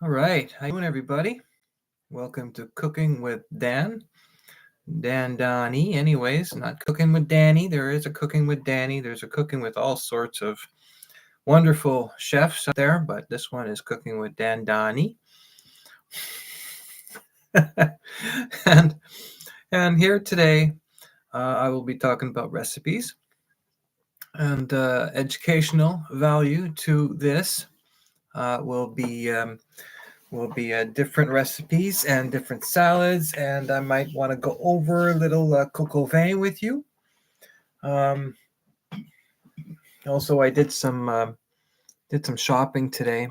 All right. How you doing, everybody? Welcome to Cooking with Dan Donnie. Anyways, not cooking with Danny. There is a cooking with Danny. There's a cooking with all sorts of wonderful chefs out there, but this one is cooking with Dan Donnie. and and here today, I will be talking about recipes and educational value to this will be different recipes and different salads, and I might want to go over a little coq au vin with you. Um, Also, I did some shopping today,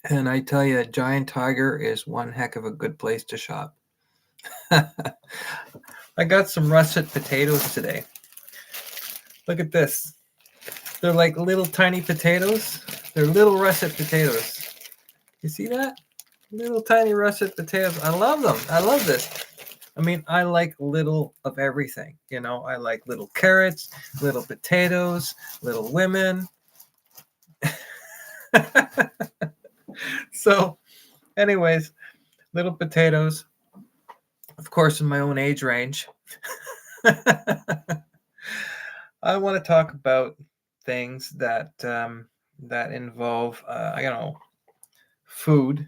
and I tell you, Giant Tiger is one heck of a good place to shop. I got some russet potatoes today. Look at this. They're like little tiny potatoes. They're little russet potatoes. You see that? Little tiny russet potatoes. I love them. I love this. I mean, I like little of everything. I like little carrots, little potatoes, little women. So, anyways, little potatoes, of course, in my own age range. I want to talk about things that involve, food.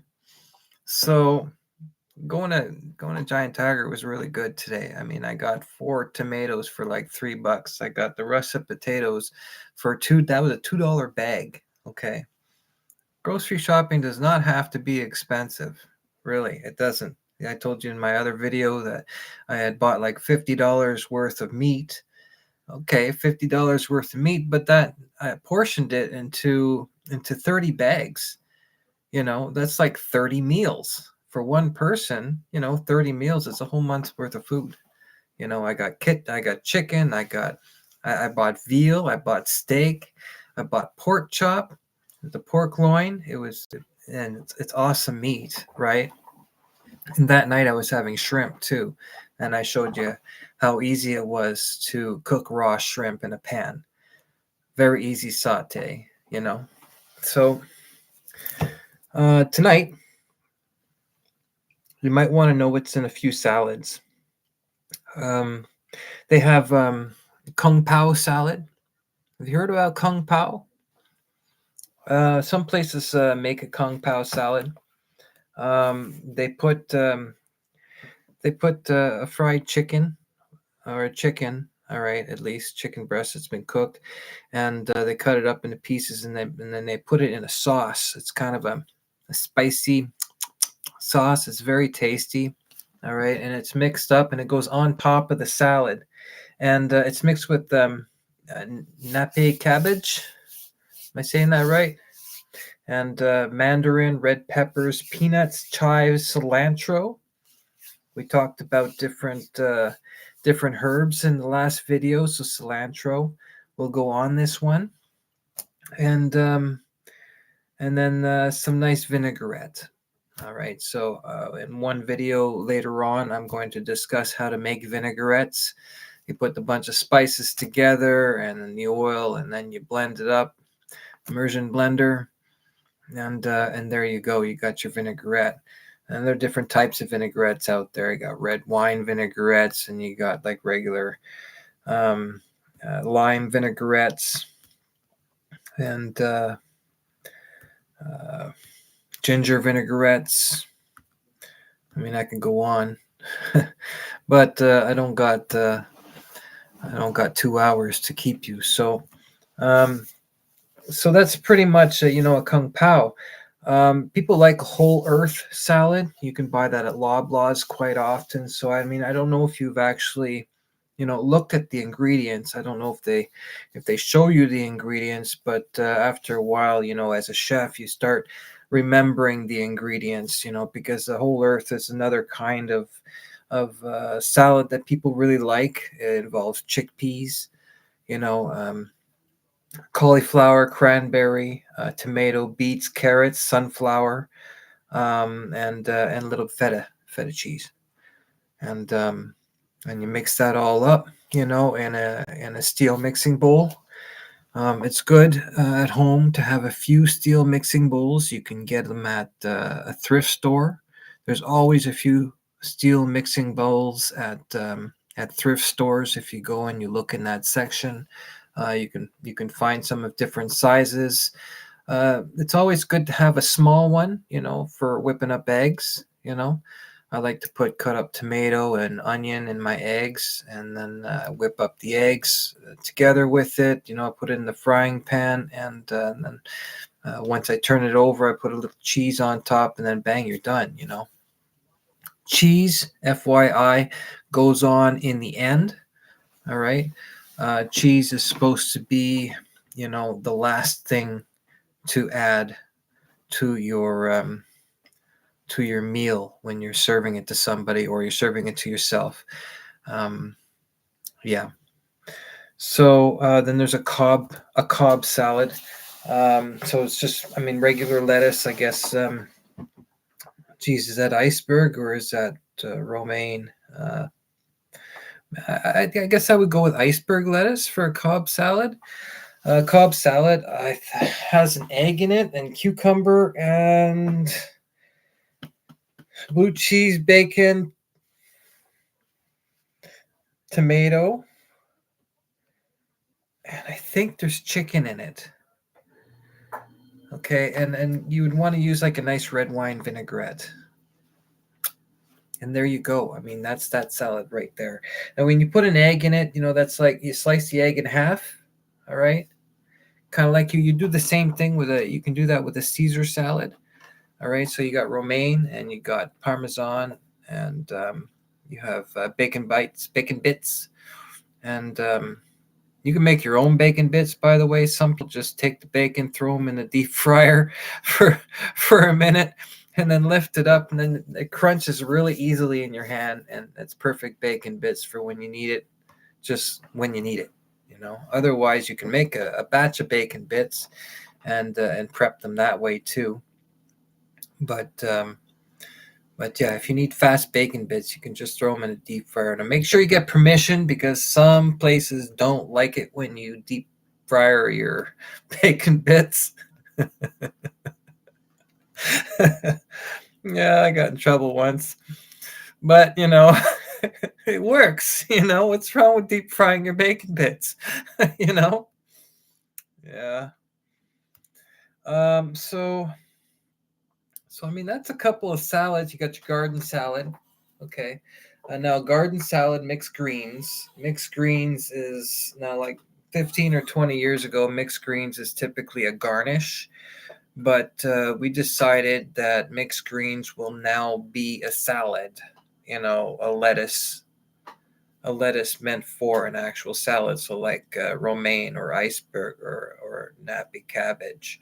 So, going to Giant Tiger was really good today. I mean, I got 4 tomatoes for like $3. I got the russet potatoes for two. That was a $2 bag. Okay. Grocery shopping does not have to be expensive. Really, it doesn't. I told you in my other video that I had bought like $50 worth of meat. Okay, $50 worth of meat, but that I portioned it into 30 bags. That's like 30 meals for one person. 30 meals is a whole month's worth of food. I got chicken, I bought veal, I bought steak, I bought pork chop, the pork loin. It's awesome meat, right? And that night I was having shrimp too, and I showed you how easy it was to cook raw shrimp in a pan. Very easy saute. So tonight, you might want to know what's in a few salads. Um, they have kung pao salad. Have you heard about kung pao? Some places make a kung pao salad. They put a fried chicken or a chicken. All right, at least chicken breast that's been cooked, and they cut it up into pieces, and then they put it in a sauce. It's kind of a spicy sauce. It's very tasty. All right, and it's mixed up, and it goes on top of the salad, and it's mixed with nappe cabbage. Am I saying that right? And mandarin, red peppers, peanuts, chives, cilantro. We talked about different herbs in the last video, so cilantro will go on this one, and then some nice vinaigrette. All right, so in one video later on, I'm going to discuss how to make vinaigrettes. You put a bunch of spices together and then the oil, and then you blend it up, immersion blender, and there you go. You got your vinaigrette. And there are different types of vinaigrettes out there. You got red wine vinaigrettes, and you got like regular lime vinaigrettes, and ginger vinaigrettes. I mean, I can go on, but I don't got 2 hours to keep you. So that's pretty much a kung pao. People like whole earth salad. You can buy that at Loblaws quite often. So I mean, I don't know if you've actually looked at the ingredients. I don't know if they show you the ingredients, but after a while, as a chef, you start remembering the ingredients, because the whole earth is another kind of salad that people really like. It involves chickpeas, cauliflower, cranberry, tomato, beets, carrots, sunflower, and little feta cheese, and you mix that all up, in a steel mixing bowl. It's good at home to have a few steel mixing bowls. You can get them at a thrift store. There's always a few steel mixing bowls at thrift stores. If you go and you look in that section, you can find some of different sizes. It's always good to have a small one, for whipping up eggs. I like to put cut up tomato and onion in my eggs, and then whip up the eggs together with it. I put it in the frying pan, and then once I turn it over, I put a little cheese on top, and then bang, you're done. Cheese, FYI, goes on in the end. All right. Cheese is supposed to be, the last thing to add to your meal when you're serving it to somebody or you're serving it to yourself. Um, yeah. So then there's a cob salad. So it's just, regular lettuce, I guess. Geez, is that iceberg or is that romaine? I guess I would go with iceberg lettuce for a cob salad. Cob salad has an egg in it and cucumber and blue cheese, bacon, tomato, and I think there's chicken in it. Okay, and you would want to use like a nice red wine vinaigrette. And there you go. That's that salad right there. And when you put an egg in it, that's like you slice the egg in half. All right. Kind of like you do the same thing you can do that with a Caesar salad. All right. So you got romaine and you got Parmesan and you have bacon bits. And you can make your own bacon bits, by the way. Some people just take the bacon, throw them in the deep fryer for a minute, and then lift it up, and then it crunches really easily in your hand, and it's perfect bacon bits for when you need it, just when you need it. Otherwise, you can make a batch of bacon bits and prep them that way too. But yeah, if you need fast bacon bits, you can just throw them in a deep fryer. Now make sure you get permission because some places don't like it when you deep fryer your bacon bits. Yeah, I got in trouble once. But, it works. What's wrong with deep frying your bacon bits? you know? Yeah. So that's a couple of salads. You got your garden salad. Okay. Now garden salad mixed greens. Mixed greens is now like 15 or 20 years ago, mixed greens is typically a garnish. But we decided that mixed greens will now be a salad, a lettuce meant for an actual salad. So like romaine or iceberg or nappy cabbage.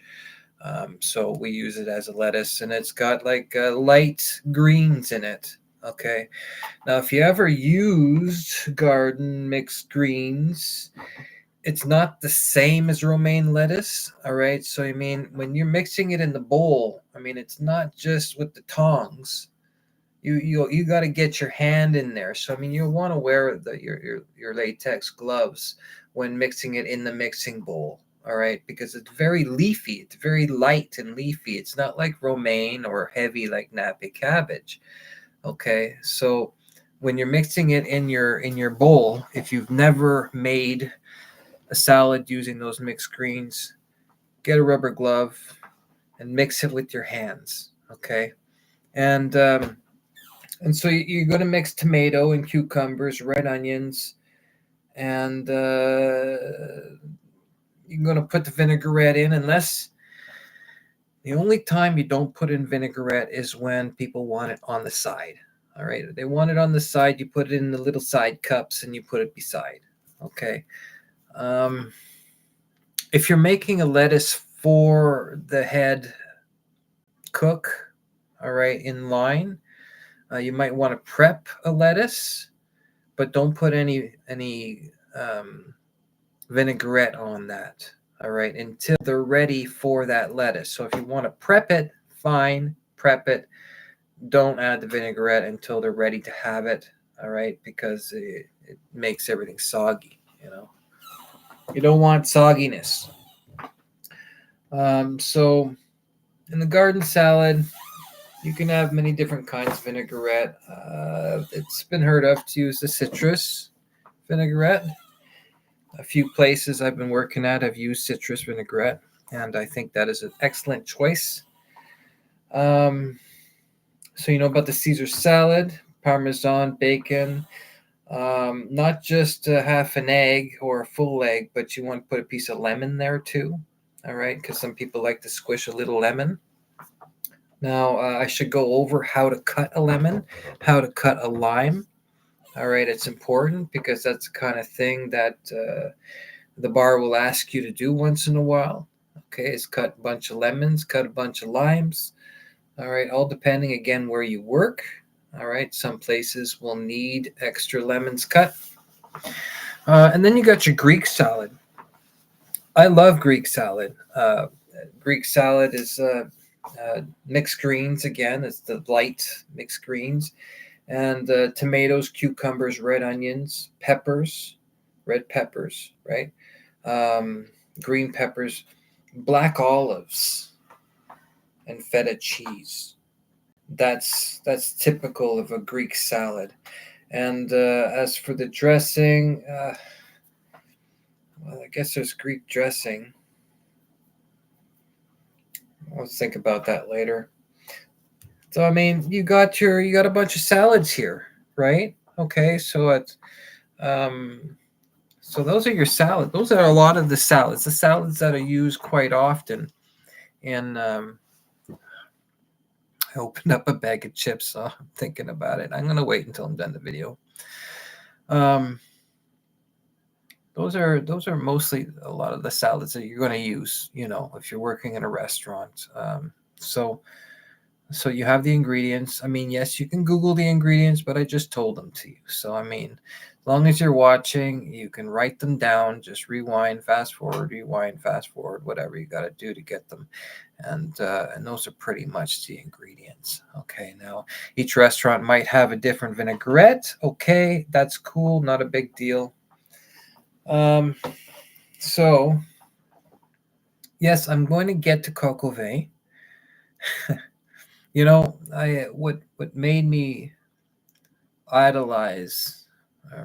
So we use it as a lettuce, and it's got like light greens in it. Okay. Now, if you ever used garden mixed greens, it's not the same as romaine lettuce. All right. So, when you're mixing it in the bowl, it's not just with the tongs. You got to get your hand in there. So, you'll want to wear your latex gloves when mixing it in the mixing bowl. All right, because it's very leafy. It's very light and leafy. It's not like romaine or heavy like nappy cabbage. Okay, so when you're mixing it in your bowl, if you've never made a salad using those mixed greens, get a rubber glove and mix it with your hands. Okay, and so you're going to mix tomato and cucumbers, red onions, and you're going to put the vinaigrette in, unless the only time you don't put in vinaigrette is when people want it on the side. All right. If they want it on the side, you put it in the little side cups and you put it beside. Okay. If you're making a lettuce for the head cook, all right, in line, you might want to prep a lettuce, but don't put any vinaigrette on that. All right, until they're ready for that lettuce. So if you want to prep it, fine, prep it. Don't add the vinaigrette until they're ready to have it. All right, because it makes everything soggy. You don't want sogginess. So in the garden salad, you can have many different kinds of vinaigrette. It's been heard of to use the citrus vinaigrette. A few places I've been working at have used citrus vinaigrette, and I think that is an excellent choice. Um, so you know about the Caesar salad, Parmesan, bacon, not just a half an egg or a full egg, but you want to put a piece of lemon there too. All right, because some people like to squish a little lemon. Now, I should go over how to cut a lemon, how to cut a lime. All right, it's important because that's the kind of thing that the bar will ask you to do once in a while. Okay, is cut a bunch of lemons, cut a bunch of limes. All right, all depending again where you work. All right, some places will need extra lemons cut. And then you got your Greek salad. I love Greek salad. Greek salad is mixed greens again. It's the light mixed greens and tomatoes, cucumbers, red onions, peppers, red peppers, right? Um, green peppers, black olives, and feta cheese. That's typical of a Greek salad. And as for the dressing, well, I guess there's Greek dressing. I'll think about that later. So I mean, you got a bunch of salads here, right? Okay, so it's so those are your salad. Those are a lot of the salads that are used quite often. And I opened up a bag of chips, so I'm thinking about it. I'm gonna wait until I'm done the video. Um, those are mostly a lot of the salads that you're going to use. You know, if you're working in a restaurant. So So you have the ingredients. I mean, yes, you can Google the ingredients, but I just told them to you. So I mean, as long as you're watching, you can write them down. Just rewind, fast forward, whatever you got to do to get them. And those are pretty much the ingredients. Okay, now each restaurant might have a different vinaigrette. Okay, that's cool, not a big deal. Um, so yes, I'm going to get to coq au vin. You know, I what made me idolize uh,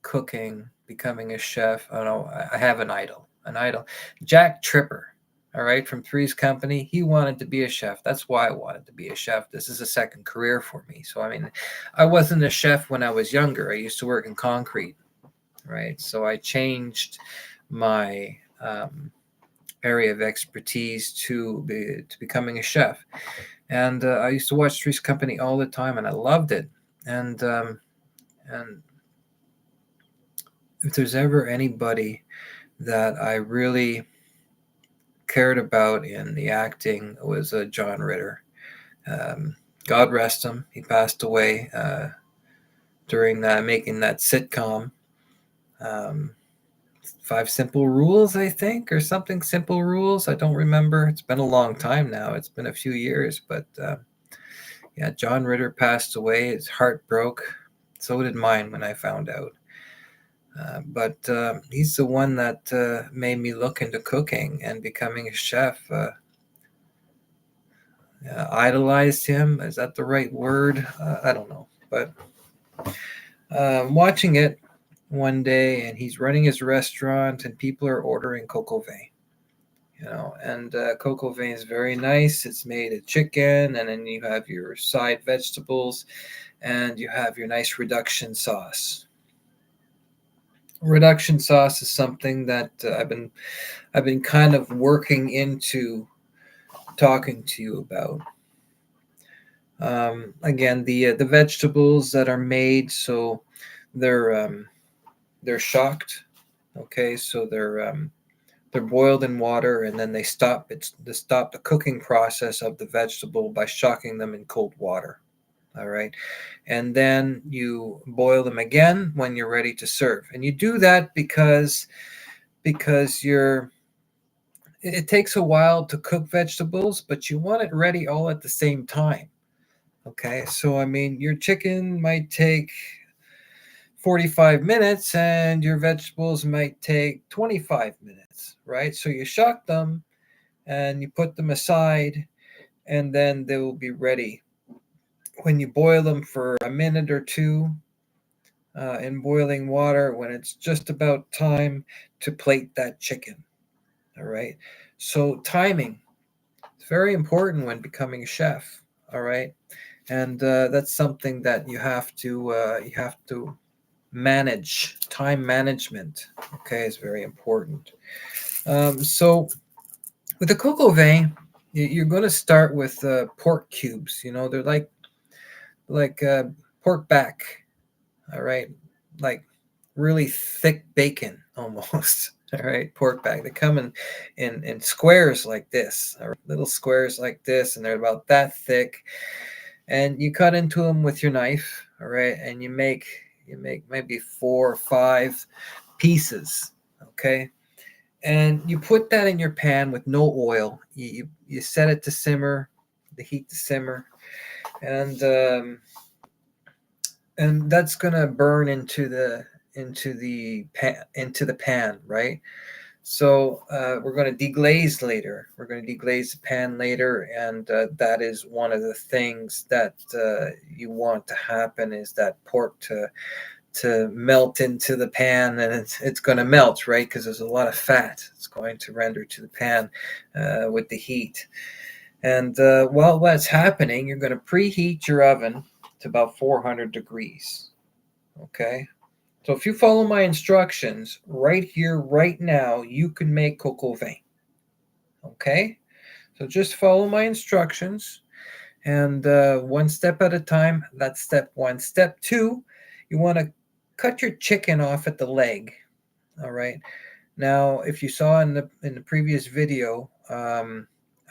cooking, becoming a chef. I don't know. I have an idol. An idol. Jack Tripper. All right, from Three's Company. He wanted to be a chef. That's why I wanted to be a chef. This is a second career for me. So I mean, I wasn't a chef when I was younger. I used to work in concrete. Right. So I changed my area of expertise to becoming a chef. And I used to watch Three's Company all the time, and I loved it. And if there's ever anybody that I really cared about in the acting, it was John Ritter. Um, God rest him. He passed away during making that sitcom. Um, Five Simple Rules, I think, or something. Simple Rules. I don't remember. It's been a long time now. It's been a few years, but yeah, John Ritter passed away. His heart broke. So did mine when I found out. But he's the one that made me look into cooking and becoming a chef. Idolized him. Is that the right word? I don't know. But watching it one day, and he's running his restaurant, and people are ordering coq au vin. You know, and coq au vin is very nice. It's made of chicken, and then you have your side vegetables, and you have your nice reduction sauce. Reduction sauce is something that I've been kind of working into talking to you about. Again, the vegetables that are made, so they're they're shocked. Okay, so they're boiled in water, and then they stop the cooking process of the vegetable by shocking them in cold water. All right, and then you boil them again when you're ready to serve, and you do that because you're it takes a while to cook vegetables, but you want it ready all at the same time. Okay, so I mean, your chicken might take 45 minutes, and your vegetables might take 25 minutes, right? So you shuck them and you put them aside, and then they will be ready. When you boil them for a minute or two in boiling water, when it's just about time to plate that chicken, all right? So timing is very important when becoming a chef, all right? And that's something that you have to manage. Time management, okay, is very important. So with the coq au vin, you're going to start with pork cubes. You know, they're like pork back, all right, like really thick bacon almost. All right, pork back. They come in squares like this, or little squares like this, and they're about that thick. And you cut into them with your knife, all right, and you make maybe 4 or 5 pieces, okay, and you put that in your pan with no oil. You set it to simmer, the heat to simmer, and that's gonna burn into the pan, right? So we're going to deglaze later. We're going to deglaze the pan later, and that is one of the things that you want to happen, is that pork to melt into the pan, and it's going to melt, right? Because there's a lot of fat. It's going to render to the pan with the heat. And while that's happening, you're going to preheat your oven to about 400 degrees. Okay. So if you follow my instructions right here, right now, you can make coq au vin. Okay? So just follow my instructions, and one step at a time. That's step one. Step two, you want to cut your chicken off at the leg. All right. Now, if you saw in the previous video, I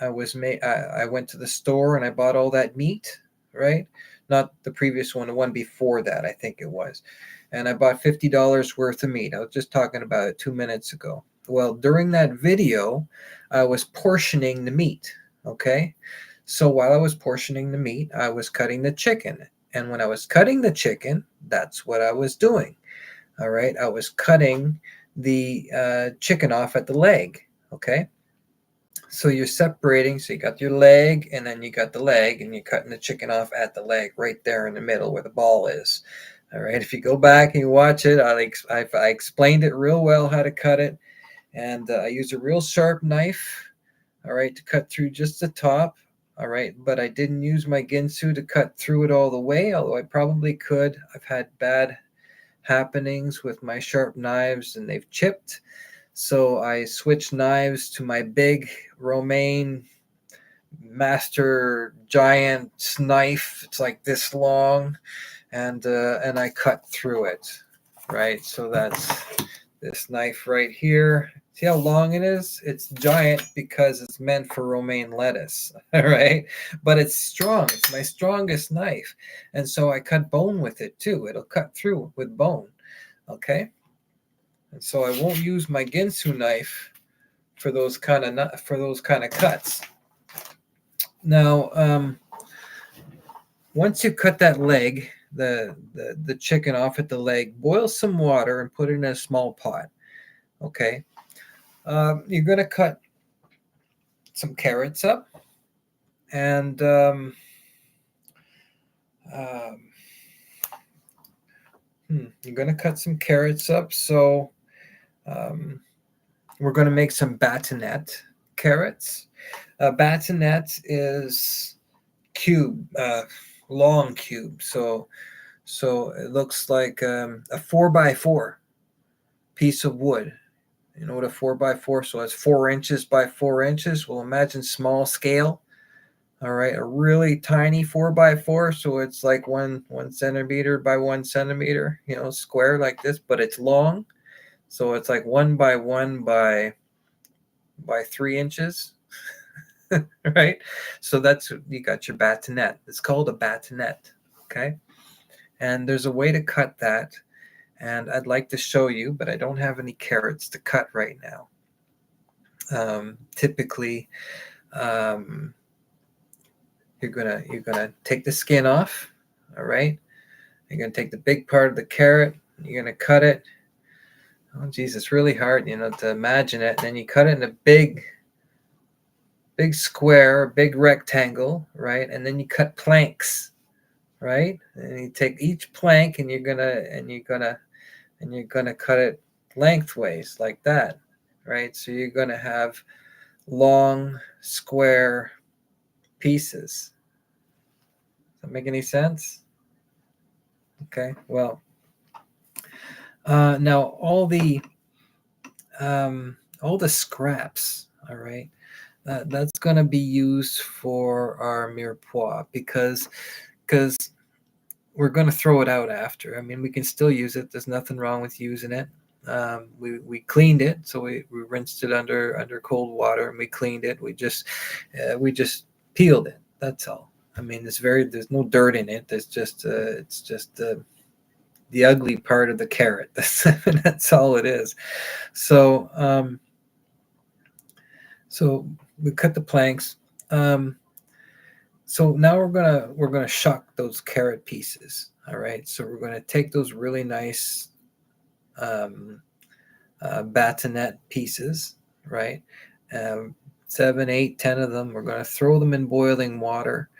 went to the store and I bought all that meat, right? Not the previous one, the one before that, I think it was. And I bought $50 worth of meat. I was just talking about it 2 minutes ago. Well, during that video, I was portioning the meat. Okay. So while I was portioning the meat, I was cutting the chicken. And when I was cutting the chicken, that's what I was doing. All right. I was cutting the chicken off at the leg. Okay. So you're separating. So you got your leg, and then you got the leg, and you're cutting the chicken off at the leg, right there in the middle where the ball is. All right. If you go back and you watch it, I explained it real well how to cut it, and I used a real sharp knife. All right, to cut through just the top. All right, but I didn't use my Ginsu to cut through it all the way, although I probably could. I've had bad happenings with my sharp knives, and they've chipped. So I switched knives to my big Romaine Master Giant knife. It's like this long, and I cut through it. Right, so that's this knife right here. See how long it is? It's giant because it's meant for romaine lettuce. All right, but it's strong. It's my strongest knife, and so I cut bone with it too. It'll cut through with bone. Okay. And so I won't use my Ginsu knife for those kind of cuts. Now, once you cut that leg, the chicken off at the leg, boil some water and put it in a small pot. Okay. You're gonna cut some carrots up, and um, you're gonna cut some carrots up. So um, we're gonna make some batonette carrots. Batonette is long cube. So it looks like a 4x4 piece of wood. You know what a 4x4? So it's 4 inches by 4 inches. Well, imagine small scale. All right, a really tiny 4x4. So it's like one centimeter by 1 centimeter. Square like this, but it's long. So it's like 1x1 by 3 inches. Right? So that's, you got your batonette. It's called a batonette. Okay. And there's a way to cut that. And I'd like to show you, but I don't have any carrots to cut right now. Typically, you're gonna take the skin off. All right. You're gonna take the big part of the carrot. You're gonna cut it. Oh, geez, it's really hard, to imagine it. And then you cut it in a big square, big rectangle, right? And then you cut planks, right? And you take each plank and you're gonna cut it lengthways like that, right? So you're gonna have long square pieces. Does that make any sense? Okay. Well, now all the scraps, all right, that's gonna be used for our mirepoix because we're gonna throw it out after. I mean, we can still use it. There's nothing wrong with using it. We cleaned it, so we rinsed it under cold water, and we cleaned it. We just peeled it. That's all. I mean, there's no dirt in it. It's just the ugly part of the carrot. That's all it is. So so we cut the planks. Um, so now we're gonna shuck those carrot pieces. All right. So we're gonna take those really nice um, batonette pieces, right? Um, 7, 8, 10 of them. We're gonna throw them in boiling water,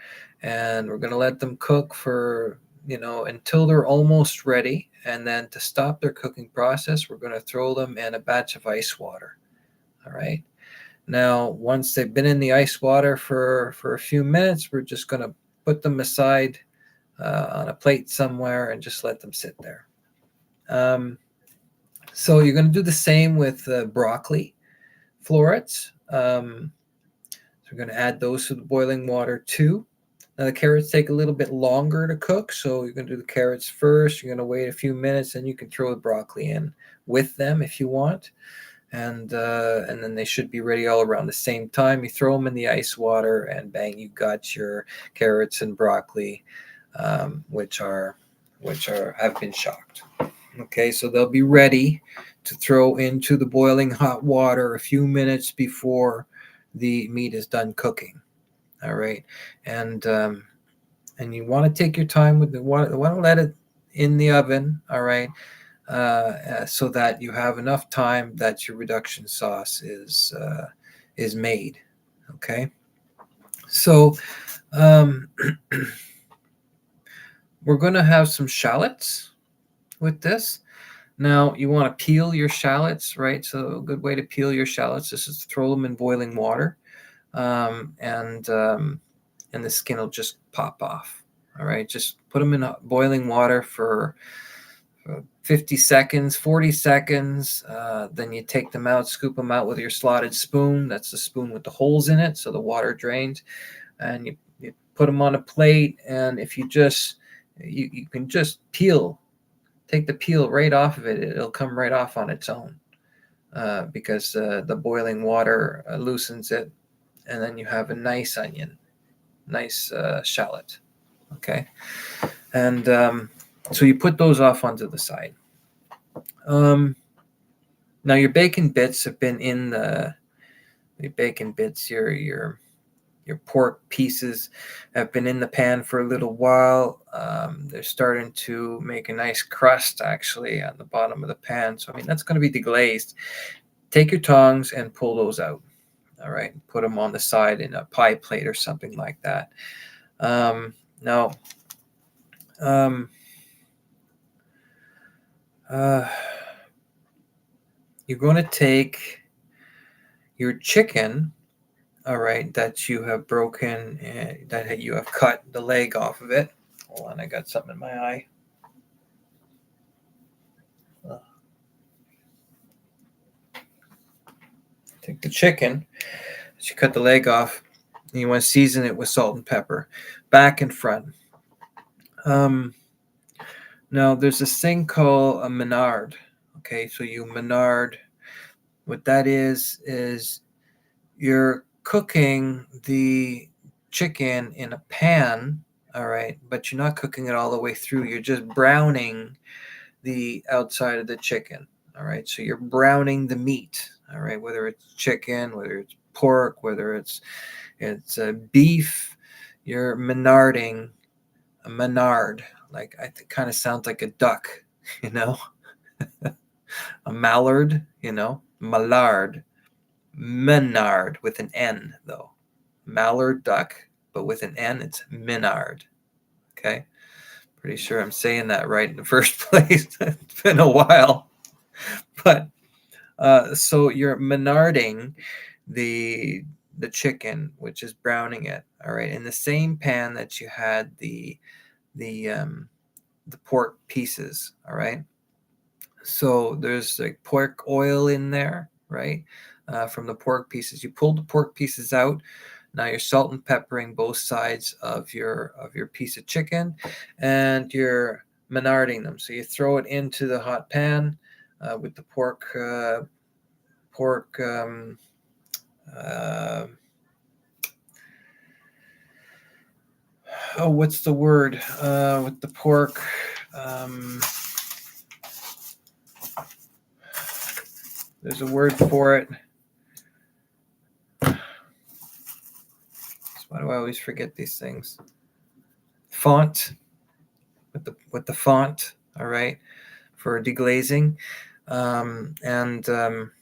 and we're gonna let them cook for until they're almost ready. And then to stop their cooking process, we're gonna throw them in a batch of ice water. All right. Now, once they've been in the ice water for a few minutes, we're just going to put them aside on a plate somewhere and just let them sit there. So you're going to do the same with broccoli florets. So we're going to add those to the boiling water too. Now the carrots take a little bit longer to cook, so you're going to do the carrots first. You're going to wait a few minutes, and you can throw the broccoli in with them if you want. And then they should be ready all around the same time. You throw them in the ice water, and bang, you got your carrots and broccoli, which have been shocked. Okay, so they'll be ready to throw into the boiling hot water a few minutes before the meat is done cooking. All right, and you want to take your time with the water. Want to let it in the oven. All right, so that you have enough time that your reduction sauce is made. Okay, so um, we're going to have some shallots with this. Now you want to peel your shallots, right? So a good way to peel your shallots is to throw them in boiling water, um, and um, and the skin will just pop off. All right, just put them in boiling water for 50 seconds, 40 seconds. Then you take them out, scoop them out with your slotted spoon. That's the spoon with the holes in it, so the water drains. And you put them on a plate. And if you can just take the peel right off of it. It'll come right off on its own because the boiling water loosens it. And then you have a nice onion, nice shallot. Okay. And so you put those off onto the side. Now your bacon bits have been in the bacon bits. Your pork pieces have been in the pan for a little while. They're starting to make a nice crust actually on the bottom of the pan. So I mean that's going to be deglazed. Take your tongs and pull those out. All right, put them on the side in a pie plate or something like that. Now. You're going to take your chicken, all right, that you have broken, that you have cut the leg off of it. Hold on, I got something in my eye. Take the chicken that you cut the leg off, and you want to season it with salt and pepper, back and front. Now, there's this thing called a menard. Okay, so you menard. What that is you're cooking the chicken in a pan, all right, but you're not cooking it all the way through. You're just browning the outside of the chicken, all right. So you're browning the meat, all right, whether it's chicken, whether it's pork, whether it's beef. You're menarding a menard. Like it kind of sounds like a duck. you know, a mallard, mallard, menard with an N though. Mallard duck, but with an N, it's menard. Okay. Pretty sure I'm saying that right in the first place. It's been a while. But so you're menarding the chicken, which is browning it, all right, in the same pan that you had the pork pieces, all right. So there's like pork oil in there, right? From the pork pieces. You pulled the pork pieces out. Now you're salt and peppering both sides of your piece of chicken, and you're menarding them. So you throw it into the hot pan with the pork. Uh, oh, what's the word with the pork? Um, there's a word for it. Why do I always forget these things? Font, with the font, all right, for deglazing, um, and um,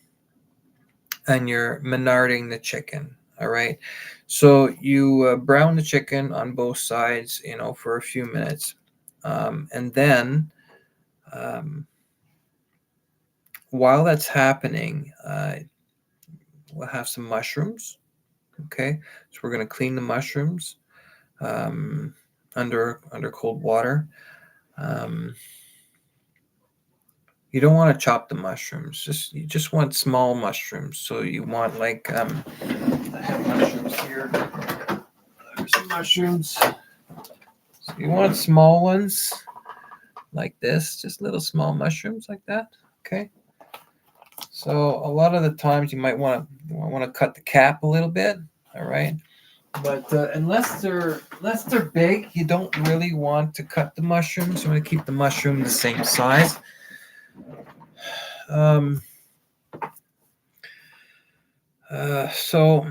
and you're menarding the chicken, all right. So you brown the chicken on both sides, for a few minutes, and then um, while that's happening, we'll have some mushrooms. Okay, so we're going to clean the mushrooms um, under cold water. Um, you don't want to chop the mushrooms. You just want small mushrooms. So you want like I have mushrooms here. There's some mushrooms. So you want small ones like this, just little small mushrooms like that. Okay. So a lot of the times you might want to cut the cap a little bit. All right. But unless they're big, you don't really want to cut the mushrooms. You want to keep the mushroom the same size. Um, so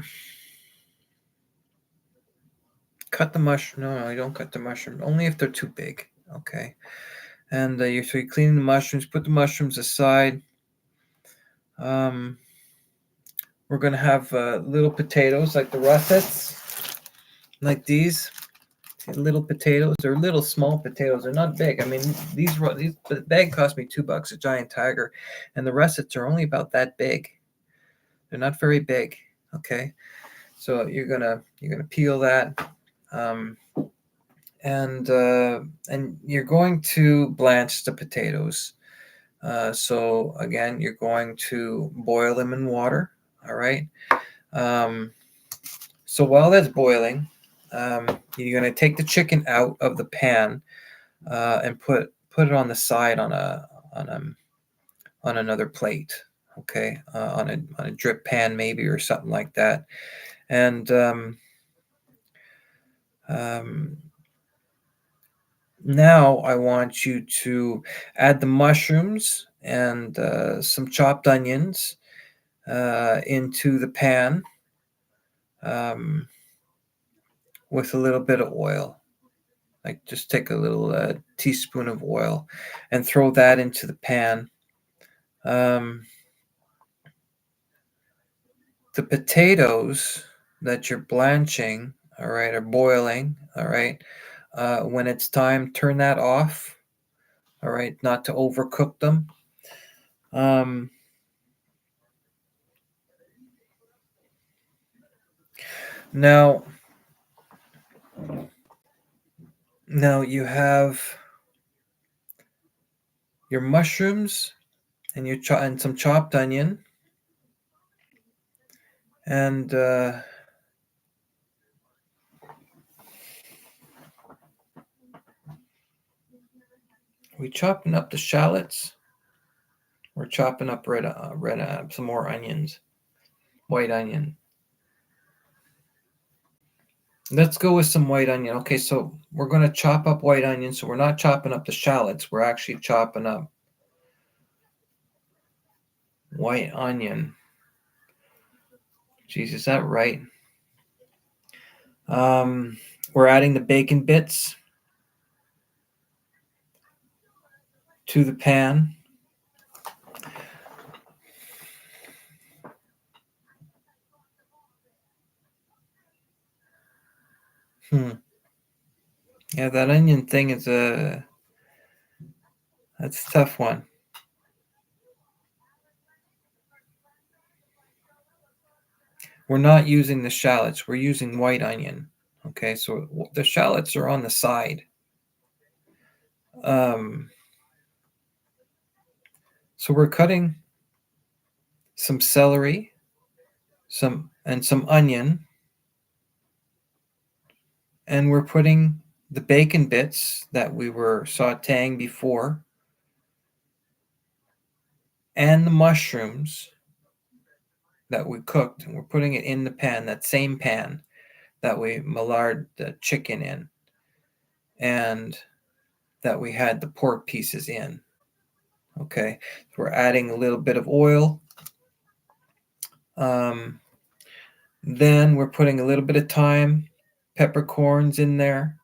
cut the mushroom. No, you don't cut the mushroom. Only if they're too big. Okay. And you're cleaning the mushrooms. Put the mushrooms aside. Um, we're gonna have little potatoes like the russets, like these. Little potatoes. They're little small potatoes. They're not big. I mean, the bag cost me $2, a giant tiger, and the russets are only about that big. They're not very big. Okay, so you're gonna peel that, um, and you're going to blanch the potatoes. So again, you're going to boil them in water. All right. Um, so while that's boiling, you're going to take the chicken out of the pan and put it on the side on a on another plate. Okay, on a drip pan maybe or something like that. And um, now I want you to add the mushrooms and some chopped onions into the pan um, with a little bit of oil. Like just take a little teaspoon of oil and throw that into the pan. Um, the potatoes that you're blanching, all right, are boiling, all right. When it's time, turn that off, all right, not to overcook them. Um, now, now you have your mushrooms and and some chopped onion, and we chopping up the shallots. We're chopping up some more onions, white onion. Let's go with some white onion. Okay, so we're going to chop up white onion. So we're not chopping up the shallots. We're actually chopping up white onion. Jeez, is that right? We're adding the bacon bits. to the pan. Yeah, that onion thing is that's a tough one. We're not using the shallots. We're using white onion. Okay, so the shallots are on the side. Um, so we're cutting some celery, some onion, and we're putting the bacon bits that we were sautéing before, and the mushrooms that we cooked, and we're putting it in the pan, that same pan that we Maillard the chicken in, and that we had the pork pieces in. Okay, so we're adding a little bit of oil. Um, then we're putting a little bit of thyme, peppercorns in there,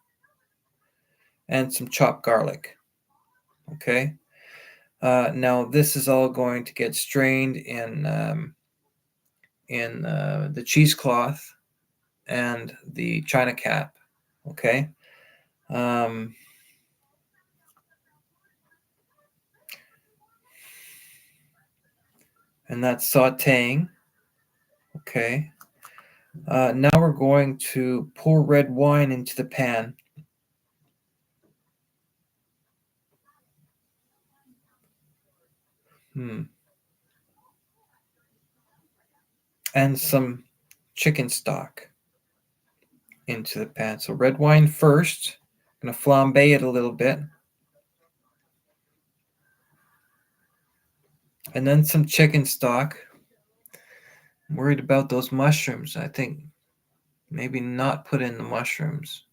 and some chopped garlic. Okay. Now this is all going to get strained in the cheesecloth and the china cap. Okay. Um, and that's sautéing. Okay. Now we're going to pour red wine into the pan. And some chicken stock into the pan. So red wine first. I'm going to flambe it a little bit. And then some chicken stock. I'm worried about those mushrooms. I think maybe not put in the mushrooms.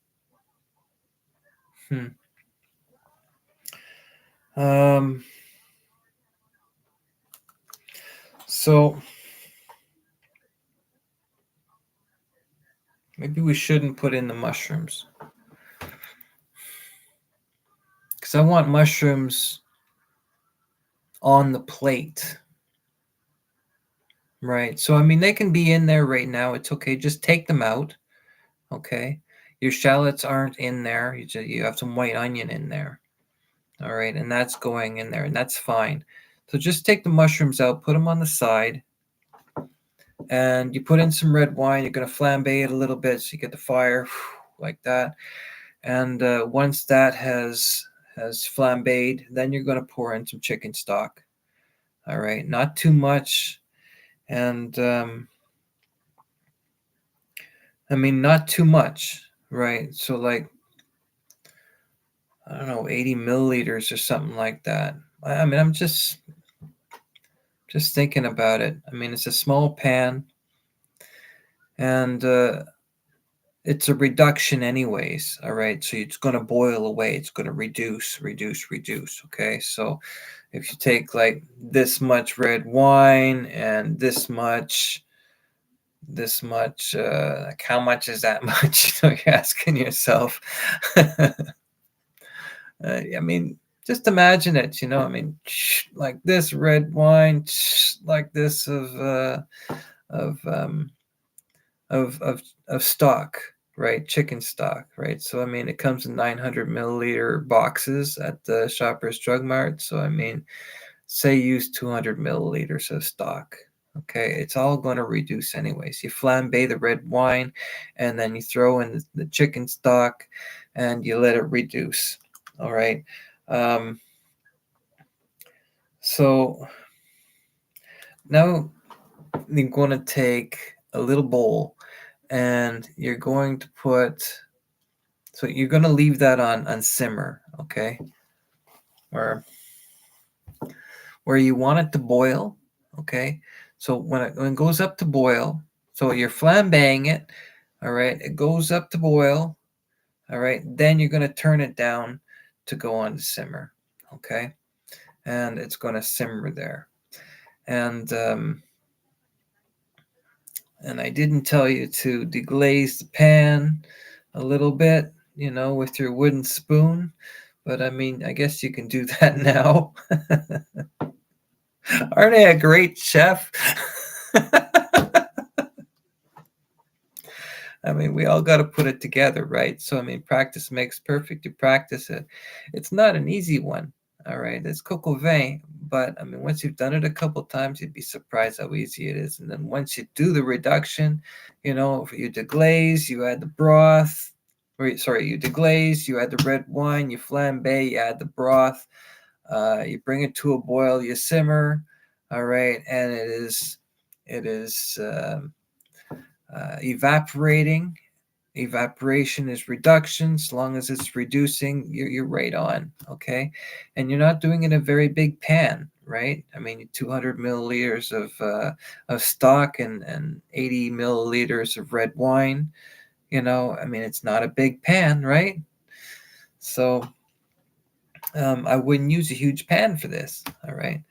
So maybe we shouldn't put in the mushrooms. Because I want mushrooms on the plate. Right. So, I mean, they can be in there right now. It's okay. Just take them out. Okay. Your shallots aren't in there. You have some white onion in there. All right. And that's going in there, and that's fine. So just take the mushrooms out, put them on the side, and you put in some red wine. You're going to flambe it a little bit so you get the fire like that. And once that has flambéed, then you're going to pour in some chicken stock. All right. Not too much. And I mean, not too much, right? So, like, I don't know, 80 milliliters or something like that. I mean, I'm just thinking about it. I mean, it's a small pan, and it's a reduction anyways. All right, so it's going to boil away. It's going to reduce. Okay, so if you take like this much red wine and this much, like how much is that much? You're asking yourself. I mean, just imagine it. I mean, like this red wine, like this of um, of stock, right? Chicken stock, right? So I mean, it comes in 900 milliliter boxes at the Shoppers Drug Mart. So I mean, say use 200 milliliters of stock. Okay, it's all going to reduce anyways. You flambe the red wine, and then you throw in the chicken stock, and you let it reduce. All right. Um, so now you're going to take a little bowl, and you're going to so you're going to leave that on simmer, okay? Where you want it to boil, okay? So when it goes up to boil, so you're flambeing it, all right? It goes up to boil, all right? Then you're going to turn it down to go on to simmer, okay? And it's going to simmer there. And I didn't tell you to deglaze the pan a little bit, with your wooden spoon, But I mean, I guess you can do that now. Aren't I a great chef? I mean, we all got to put it together, right? So, I mean, practice makes perfect. You practice it. It's not an easy one, all right? It's coq au vin, but I mean, once you've done it a couple times, you'd be surprised how easy it is. And then once you do the reduction, you deglaze, you add the broth. Sorry, you deglaze, you add the red wine, you flambe, you add the broth, you bring it to a boil, you simmer, all right, and it is evaporation is reduction. As long as it's reducing, you're right on, okay? And you're not doing it in a very big pan, right? I mean, 200 milliliters of stock and 80 milliliters of red wine. I mean, it's not a big pan, right? So I wouldn't use a huge pan for this, all right?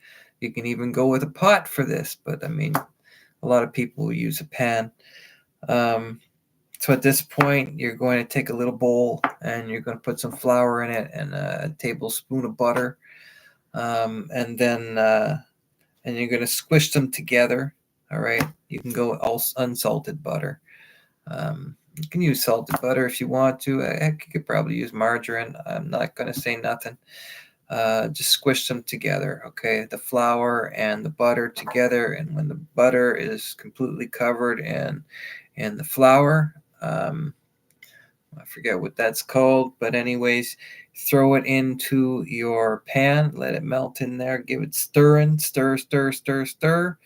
You can even go with a pot for this, but I mean, a lot of people will use a pan. Um, So at this point, you're going to take a little bowl and you're going to put some flour in it and a tablespoon of butter, and you're going to squish them together. All right, you can go all unsalted butter. You can use salted butter if you want to. Heck, you could probably use margarine. I'm not going to say nothing. Just squish them together. Okay, the flour and the butter together, and when the butter is completely covered in the flour. I forget what that's called, but anyways, throw it into your pan, let it melt in there, give it stirring, stir, stir, stir, stir.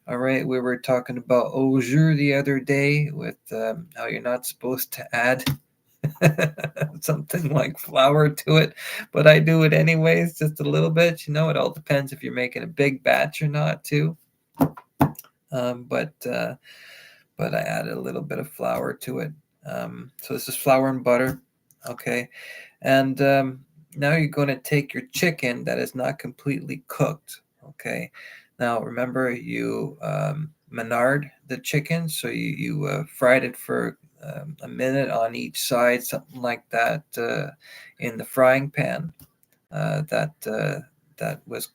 All right, we were talking about au jus the other day with how you're not supposed to add something like flour to it, but I do it anyways, just a little bit. It all depends if you're making a big batch or not, too. Um, but uh, but I added a little bit of flour to it. So this is flour and butter, okay? And now you're going to take your chicken that is not completely cooked, okay? Now remember you Menard the chicken, so you fried it for a minute on each side, something like that, in the frying pan. That was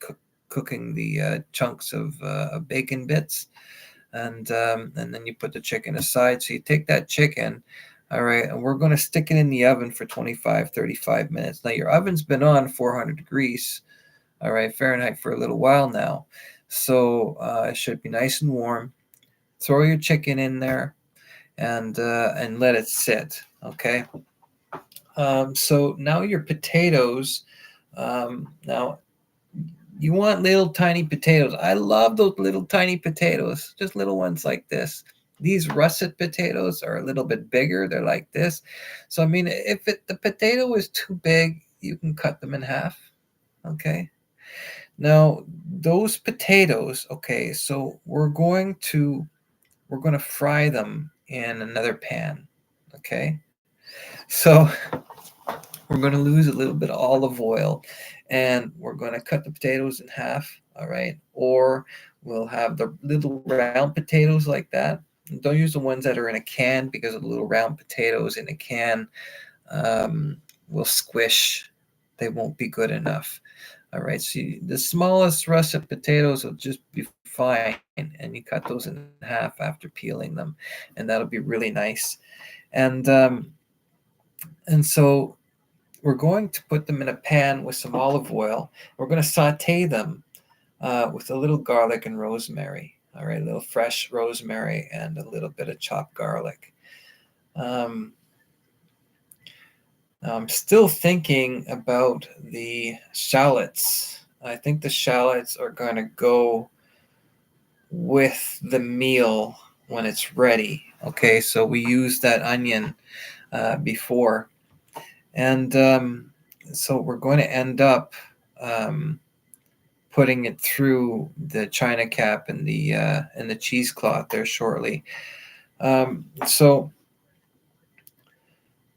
cooking the chunks of bacon bits, and then you put the chicken aside. So you take that chicken, all right, and we're going to stick it in the oven for 25-35 minutes. Now your oven's been on 400 degrees, all right, Fahrenheit, for a little while now, so it should be nice and warm. Throw your chicken in there and let it sit, okay. So now your potatoes. Now you want little tiny potatoes. I love those little tiny potatoes, just little ones like this. These russet potatoes are a little bit bigger. They're like this. So, I mean, if the potato is too big, you can cut them in half. Okay. Now, those potatoes, okay, so we're going to fry them in another pan. Okay. So we're going to lose a little bit of olive oil, and we're going to cut the potatoes in half, all right? Or we'll have the little round potatoes like that. Don't use the ones that are in a can, because the little round potatoes in a can will squish. They won't be good enough. All right, so the smallest russet potatoes will just be fine, and you cut those in half after peeling them, and that'll be really nice. And so we're going to put them in a pan with some olive oil. We're going to saute them with a little garlic and rosemary. All right, a little fresh rosemary and a little bit of chopped garlic. Um, I'm still thinking about the shallots. I think the shallots are going to go with the meal when it's ready. Okay, so we used that onion before. And so we're going to end up um, putting it through the china cap and the cheesecloth there shortly. Um, so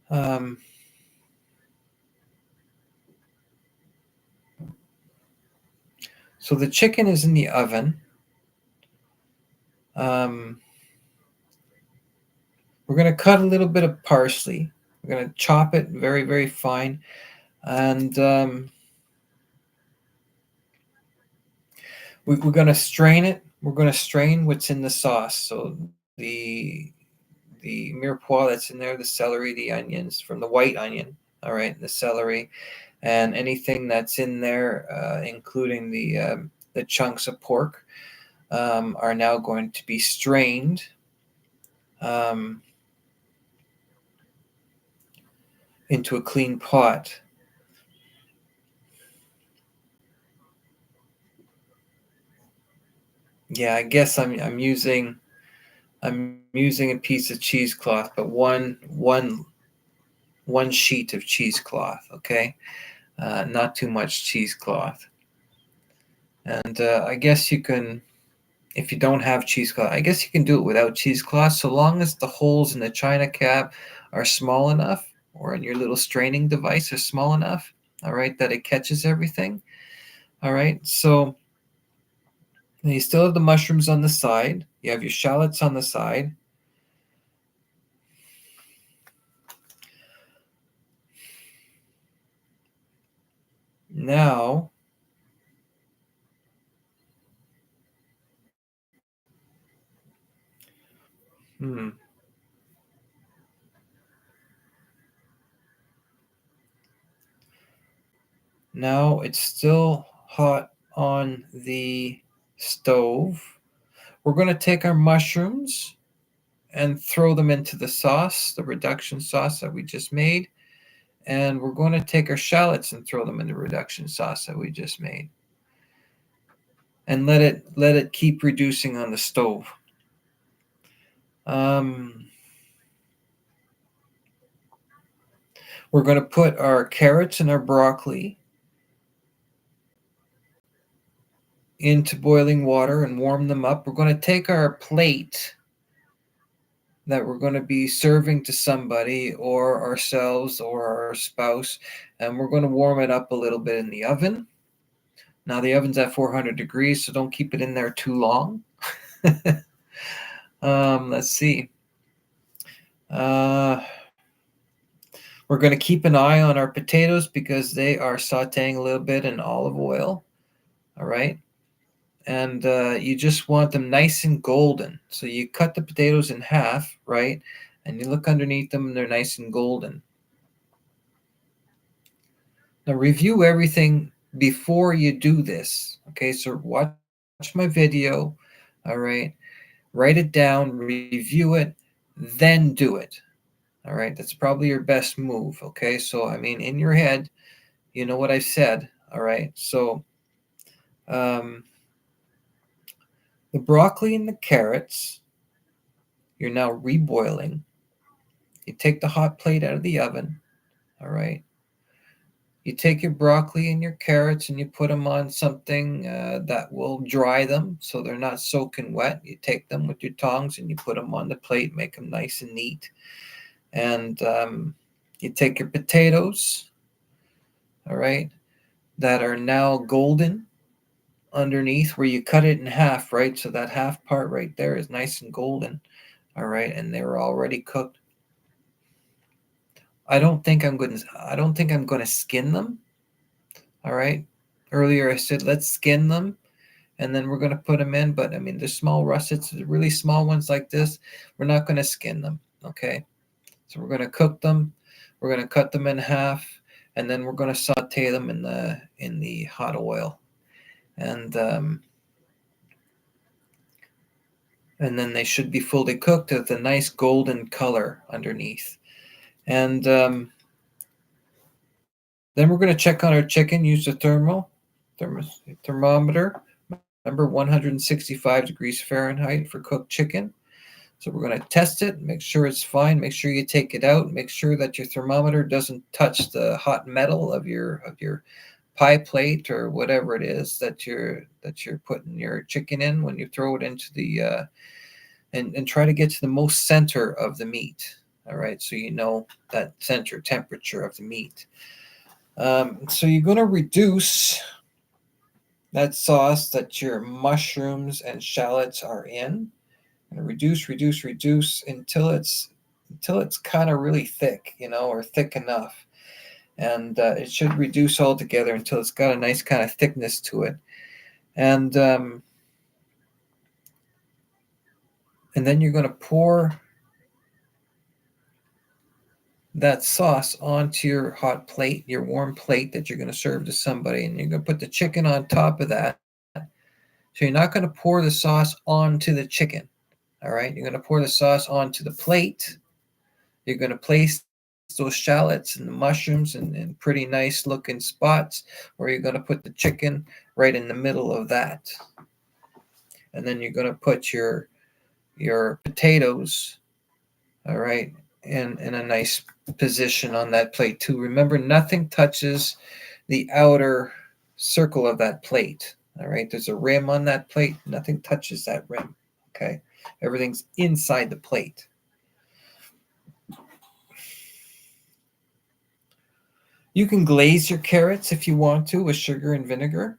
um, so the chicken is in the oven. Um, we're going to cut a little bit of parsley. We're going to chop it very, very fine. And we're going to strain it. We're going to strain what's in the sauce. So the the mirepoix that's in there, the celery, the onions from the white onion, all right, the celery, and anything that's in there, including the chunks of pork, are now going to be strained um, into a clean pot. Yeah, I guess I'm using a piece of cheesecloth, but one sheet of cheesecloth. Okay, not too much cheesecloth. And I guess you can, if you don't have cheesecloth, I guess you can do it without cheesecloth, so long as the holes in the china cap are small enough, or in your little straining device are small enough. All right, that it catches everything. All right, so you still have the mushrooms on the side. You have your shallots on the side. Now, hmm, now it's still hot on the stove. We're going to take our mushrooms and throw them into the sauce, the reduction sauce that we just made. And we're going to take our shallots and throw them in the reduction sauce that we just made. And let it keep reducing on the stove. Um, we're going to put our carrots and our broccoli into boiling water and warm them up. We're going to take our plate that we're going to be serving to somebody or ourselves or our spouse, and we're going to warm it up a little bit in the oven. Now, the oven's at 400 degrees, so don't keep it in there too long. Let's see. Uh, we're going to keep an eye on our potatoes because they are sauteing a little bit in olive oil. All right. And you just want them nice and golden. So you cut the potatoes in half, right? And you look underneath them and they're nice and golden. Now review everything before you do this. Okay, so watch my video. All right. Write it down, review it, then do it. All right. That's probably your best move. Okay. So, I mean, in your head, you know what I said. All right. So, um, the broccoli and the carrots, you're now reboiling. You take the hot plate out of the oven. All right. You take your broccoli and your carrots and you put them on something that will dry them so they're not soaking wet. You take them with your tongs and you put them on the plate, make them nice and neat. And you take your potatoes, all right, that are now golden underneath where you cut it in half, right? So that half part right there is nice and golden, all right, and they were already cooked. I don't think I'm going to skin them, all right? Earlier I said let's skin them and then we're going to put them in, but I mean the small russets, the really small ones like this, we're not going to skin them, okay? So we're going to cook them. We're going to cut them in half and then we're going to saute them in the hot oil. And then they should be fully cooked with a nice golden color underneath. And then we're going to check on our chicken. Use the thermometer. Remember, 165 degrees Fahrenheit for cooked chicken. So we're going to test it, make sure it's fine. Make sure you take it out. Make sure that your thermometer doesn't touch the hot metal of your pie plate or whatever it is that you're putting your chicken in when you throw it into the and try to get to the most center of the meat. All right, so you know that center temperature of the meat. So you're going to reduce that sauce that your mushrooms and shallots are in, and reduce until it's kind of really thick, or thick enough. and it should reduce all together until it's got a nice kind of thickness to it. And and then you're going to pour that sauce onto your hot plate, your warm plate that you're going to serve to somebody, and you're going to put the chicken on top of that. So you're not going to pour the sauce onto the chicken. All right, you're going to pour the sauce onto the plate. You're going to place those shallots and the mushrooms in pretty nice looking spots, where you're going to put the chicken right in the middle of that. And then you're going to put your potatoes, all right, in a nice position on that plate too. Remember, nothing touches the outer circle of that plate. All right, there's a rim on that plate. Nothing touches that rim. Okay, everything's inside the plate. You can glaze your carrots if you want to with sugar and vinegar.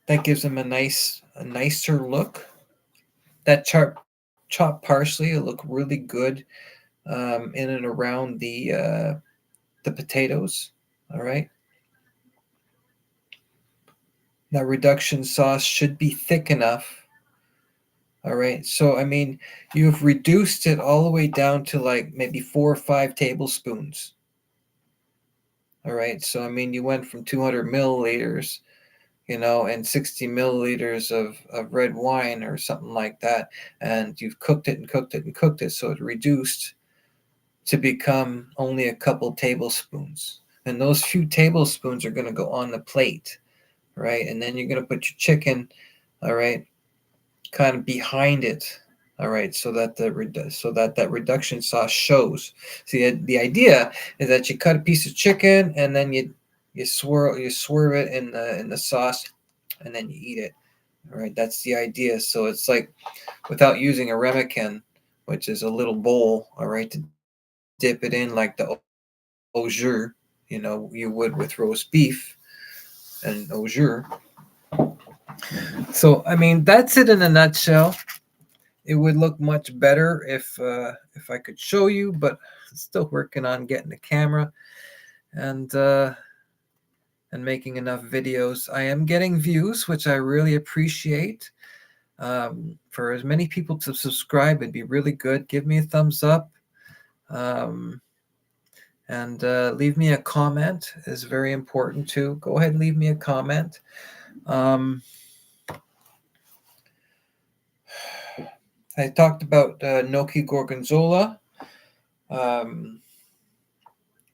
That gives them a nicer look. That chopped parsley will look really good in and around the potatoes. All right. That reduction sauce should be thick enough. All right. So, I mean, you've reduced it all the way down to like maybe 4 or 5 tablespoons. All right. So, I mean, you went from 200 milliliters, and 60 milliliters of red wine or something like that. And you've cooked it and cooked it and cooked it. So it reduced to become only a couple tablespoons. And those few tablespoons are going to go on the plate, right? And then you're going to put your chicken, all right, kind of behind it, all right, so that that reduction sauce shows. See, the idea is that you cut a piece of chicken and then you swerve it in the sauce, and then you eat it. All right, that's the idea. So it's like, without using a ramekin, which is a little bowl, all right, to dip it in like the au jus, you would with roast beef and au jus. So, I mean, that's it in a nutshell. It would look much better if I could show you, but still working on getting the camera and making enough videos. I am getting views, which I really appreciate. For as many people to subscribe, it'd be really good. Give me a thumbs up. And leave me a comment is very important too. Go ahead and leave me a comment. I talked about gnocchi gorgonzola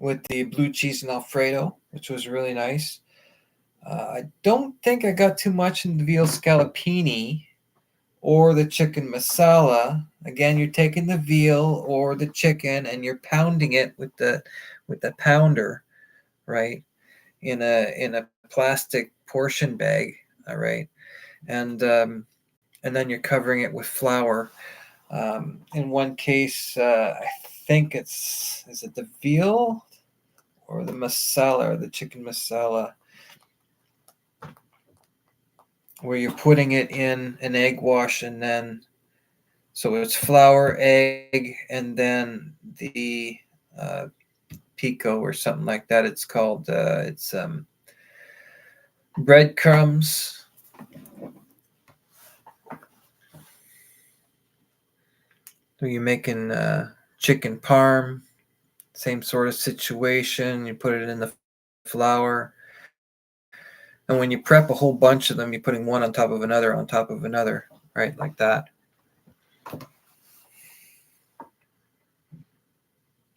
with the blue cheese and Alfredo, which was really nice. I don't think I got too much in the veal scallopini or the chicken masala. Again, you're taking the veal or the chicken and you're pounding it with the pounder, right? In a plastic portion bag, all right, and then you're covering it with flour. In one case, I think is it the veal or the masala, or the chicken masala, where you're putting it in an egg wash, and then so it's flour, egg, and then the pico or something like that. It's called it's breadcrumbs. So you're making chicken parm, same sort of situation. You put it in the flour. And when you prep a whole bunch of them, you're putting one on top of another, right? Like that.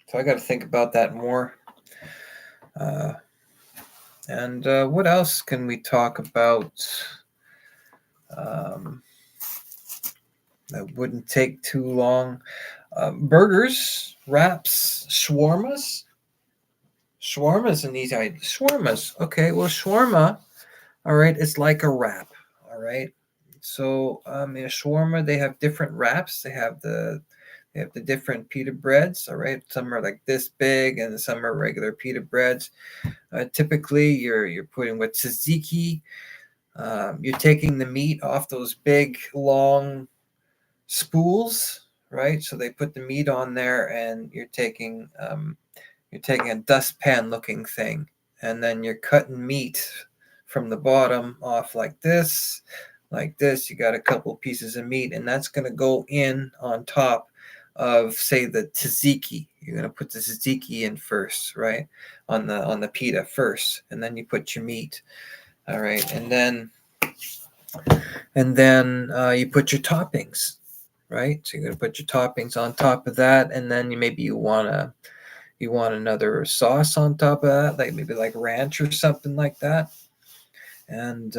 So I got to think about that more. And what else can we talk about? That wouldn't take too long. Burgers, wraps, shawarmas. Shawarmas and these items. Shawarmas. Okay, well, shawarma, all right, it's like a wrap, all right? So in a shawarma, they have different wraps. They have the different pita breads, all right? Some are like this big, and some are regular pita breads. Typically, you're putting with tzatziki. You're taking the meat off those big, long spools, right? So they put the meat on there, and you're taking you're taking a dustpan looking thing, and then you're cutting meat from the bottom off like this, like this. You got a couple pieces of meat, and that's going to go in on top of, say, the tzatziki. You're going to put the tzatziki in first, right? On the pita first, and then you put your meat. All right, and then you put your toppings, right? So you're going to put your toppings on top of that, and then maybe you want another sauce on top of that, like maybe like ranch or something like that. And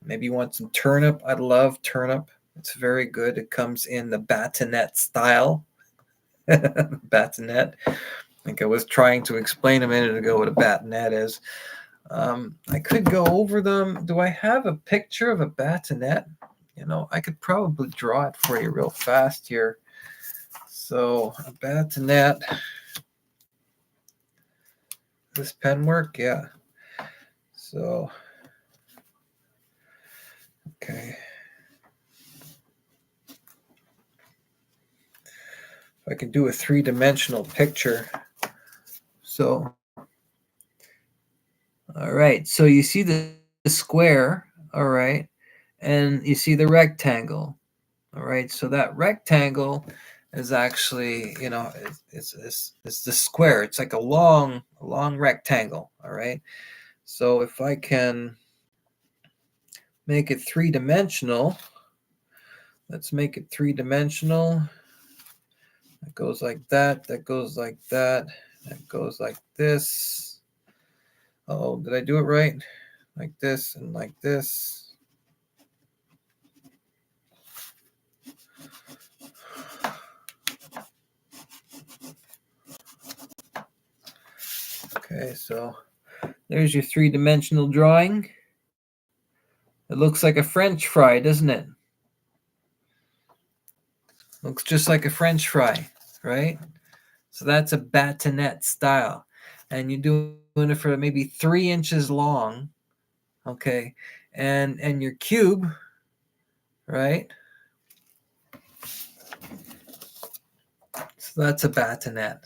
maybe you want some turnip. I love turnip. It's very good. It comes in the batonette style. Batonette. I think I was trying to explain a minute ago what a batonette is. I could go over them. Do I have a picture of a batonette? I could probably draw it for you real fast here. So a batonette. This pen work? Yeah. So, okay. If I can do a three-dimensional picture. So, all right. So you see the square, all right, and you see the rectangle, all right. So that rectangle is actually, it's the square. It's like a long rectangle, all right. So if I can make it three-dimensional, let's make it three-dimensional. That goes like that. That goes like that. That goes like this. Oh, did I do it right? Like this and like this. Okay, so there's your three-dimensional drawing. It looks like a French fry, doesn't it? Looks just like a French fry, right? So that's a batonette style. And you're doing it for maybe 3 inches long, okay? And your cube, right? So that's a batonette.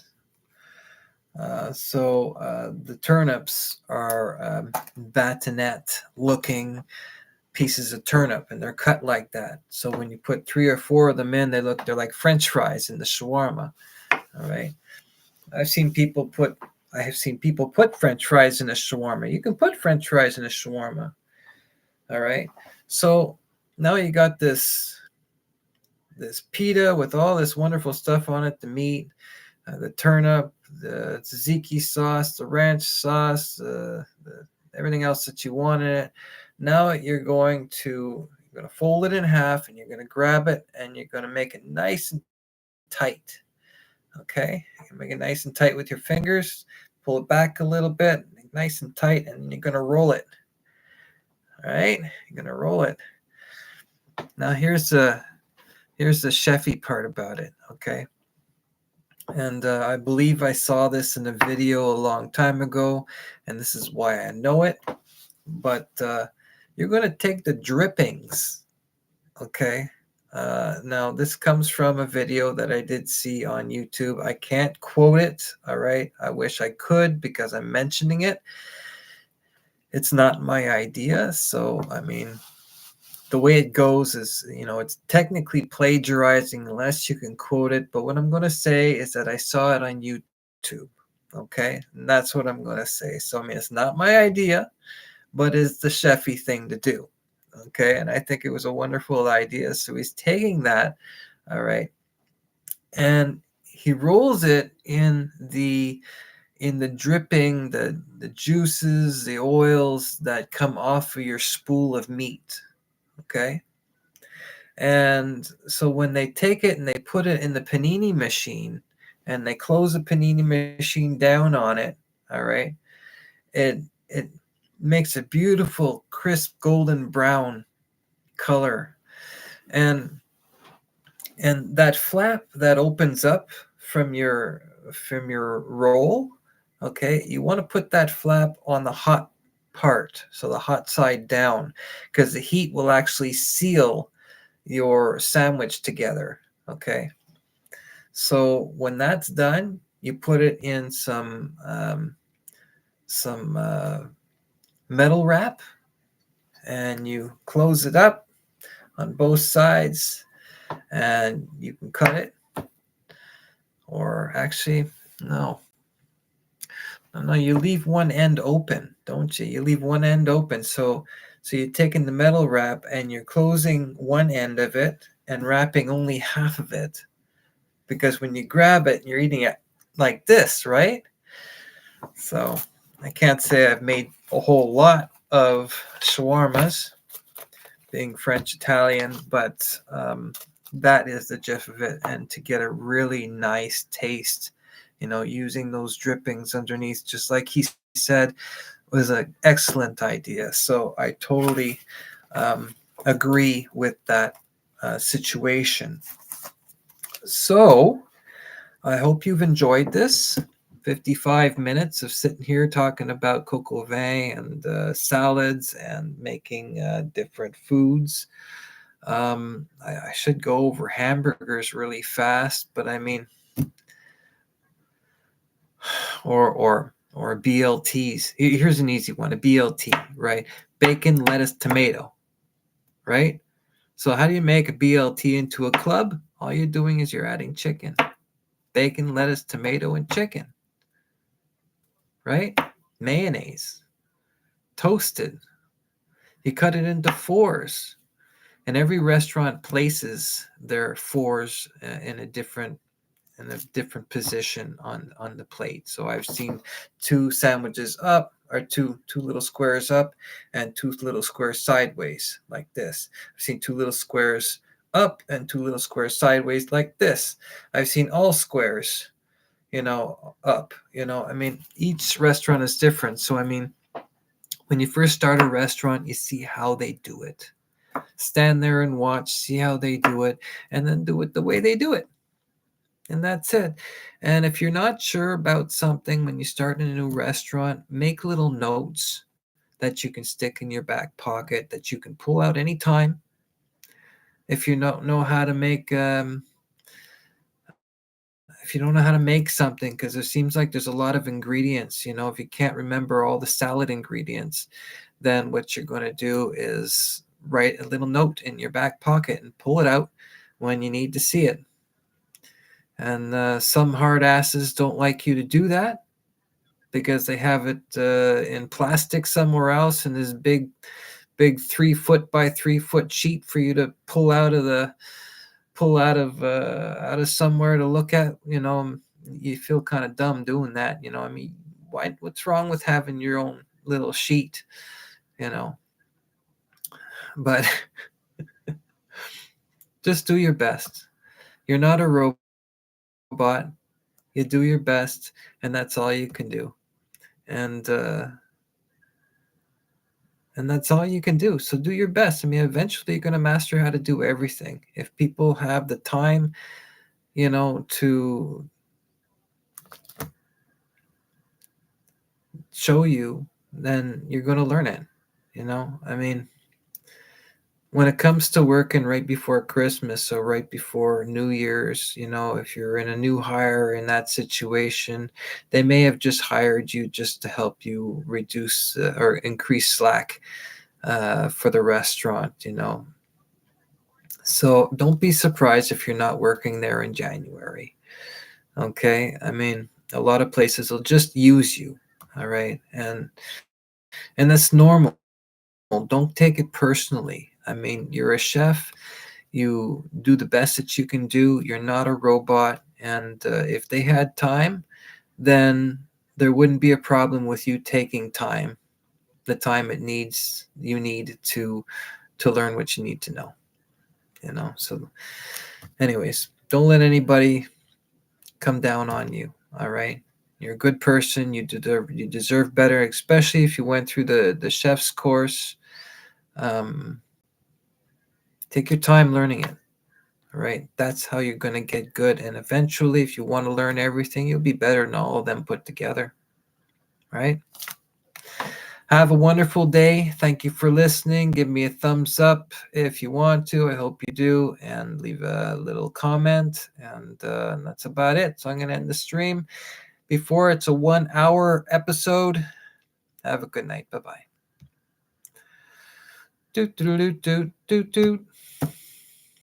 So the turnips are batonette looking pieces of turnip, and they're cut like that. So when you put 3 or 4 of them in, they're like French fries in the shawarma. All right. I have seen people put French fries in a shawarma. You can put French fries in a shawarma. All right. So now you got this pita with all this wonderful stuff on it, the meat, the turnip, the tzatziki sauce, the ranch sauce, everything else that you want in it. Now you're going to fold it in half, and you're going to grab it, and you're going to make it nice and tight. Okay, you can make it nice and tight with your fingers. Pull it back a little bit, nice and tight, and you're going to roll it. All right, you're going to roll it. Now here's the chefy part about it. Okay. And I believe I saw this in a video a long time ago, and this is why I know it. But you're going to take the drippings, okay? Now, this comes from a video that I did see on YouTube. I can't quote it, all right? I wish I could because I'm mentioning it. It's not my idea, so, I mean, the way it goes is, it's technically plagiarizing unless you can quote it. But what I'm going to say is that I saw it on YouTube. Okay. And that's what I'm going to say. So, I mean, it's not my idea, but it's the chefy thing to do. Okay. And I think it was a wonderful idea. So he's taking that. All right. And he rolls it in the dripping, the juices, the oils that come off of your spool of meat. Okay. And so when they take it and they put it in the panini machine and they close the panini machine down on it, all right, it makes a beautiful, crisp, golden brown color. And that flap that opens up from your roll, okay, you want to put that flap on the hot part, so the hot side down, because the heat will actually seal your sandwich together. Okay. So when that's done, You put it in some metal wrap, and you close it up on both sides, and you can cut it. Or actually, no, no, you leave one end open, don't you? You leave one end open. So you're taking the metal wrap and you're closing one end of it and wrapping only half of it. Because when you grab it, you're eating it like this, right? So I can't say I've made a whole lot of shawarmas, being French Italian, but that is the gist of it. And to get a really nice taste, using those drippings underneath, just like he said, was an excellent idea. So I totally agree with that situation. So I hope you've enjoyed this 55 minutes of sitting here talking about coq au vin and salads and making different foods. I should go over hamburgers really fast, but I mean, or BLTs. Here's an easy one: a BLT, right? Bacon, lettuce, tomato, right? So how do you make a BLT into a club? All you're doing is you're adding chicken, bacon, lettuce, tomato, and chicken, right? Mayonnaise, toasted. You cut it into fours, and every restaurant places their fours in a different position on the plate. So I've seen two sandwiches up, or two little squares up, and two little squares sideways like this. I've seen two little squares up and two little squares sideways like this. I've seen all squares, up. I mean, each restaurant is different. So I mean, when you first start a restaurant, you see how they do it. Stand there and watch, see how they do it, and then do it the way they do it. And that's it. And if you're not sure about something when you start in a new restaurant, make little notes that you can stick in your back pocket that you can pull out anytime. If you don't know how to make, if you don't know how to make something, because it seems like there's a lot of ingredients, if you can't remember all the salad ingredients, then what you're going to do is write a little note in your back pocket and pull it out when you need to see it. And some hard asses don't like you to do that because they have it in plastic somewhere else in this big 3 foot by 3 foot sheet for you to pull out of somewhere to look at. You feel kind of dumb doing that. I mean, what's wrong with having your own little sheet? But just do your best. You're not a robot. You do your best, and that's all you can do. And that's all you can do. So do your best. I mean, eventually you're going to master how to do everything. If people have the time, to show you, then you're going to learn it. I mean, when it comes to working right before Christmas or right before New Year's, if you're in a new hire in that situation, they may have just hired you just to help you reduce or increase slack for the restaurant. So don't be surprised if you're not working there in January. Okay. I mean, a lot of places will just use you. All right. And that's normal. Don't take it personally. I mean, you're a chef. You do the best that you can do. You're not a robot. And if they had time, then there wouldn't be a problem with you taking time, the time you need to learn what you need to know. So anyways, don't let anybody come down on you. All right. You're a good person. You deserve better, especially if you went through the chef's course. Take your time learning it. All right. That's how you're going to get good. And eventually, if you want to learn everything, you'll be better than all of them put together. Right. Have a wonderful day. Thank you for listening. Give me a thumbs up if you want to. I hope you do. And leave a little comment. And that's about it. So I'm going to end the stream before it's a 1 hour episode. Have a good night. Bye bye. Doot, doot, doot, doot, doot, doot.